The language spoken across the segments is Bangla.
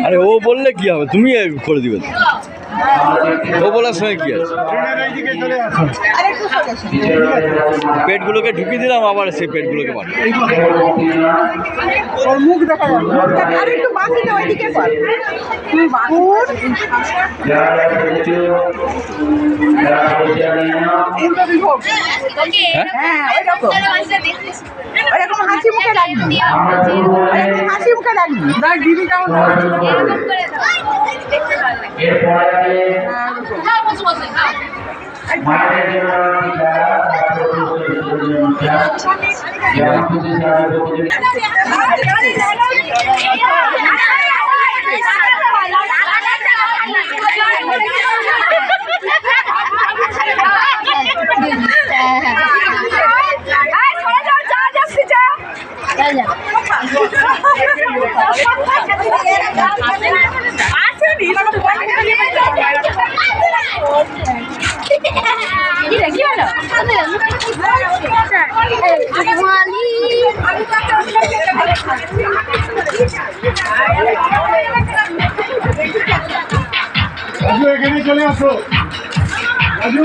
আরে ও বললে কি হবে, তুমি করে দিবে। ও বলার সময় কি আছে, পেটগুলোকে ঢুকিয়ে দিলাম, আবার সেই পেটগুলোকে মার। মুখ দেখা যাবে, একটু বাঁচিয়ে ওইদিকে কর। হ্যাঁ ওইরকম হাসি মুখে রাখবি, হাসি মুখে রাখবি। দেখ দিদি কেমন এখানে চলে আসো। রাজু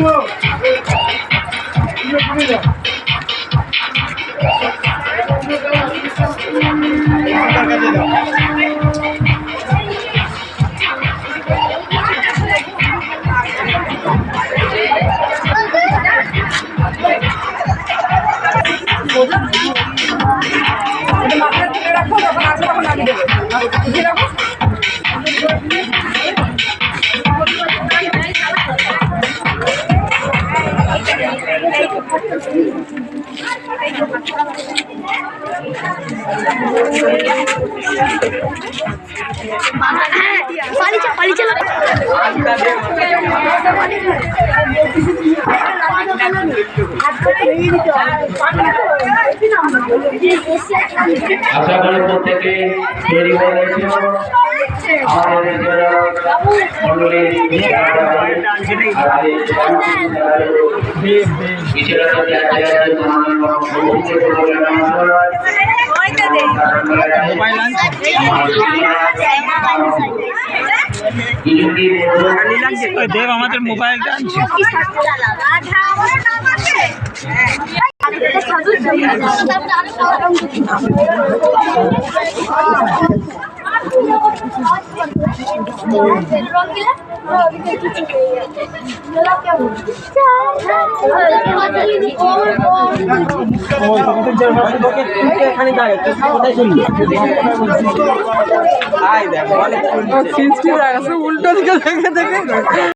রাখো, যখন আসবে তখন আমি দেবো। আশা করি প্রত্যেকে তৈরি হয়ে গেছে। আমাদের দেব আমাদের মোবাইলটা আনছে। উল্টো দিকে দেখে দেখে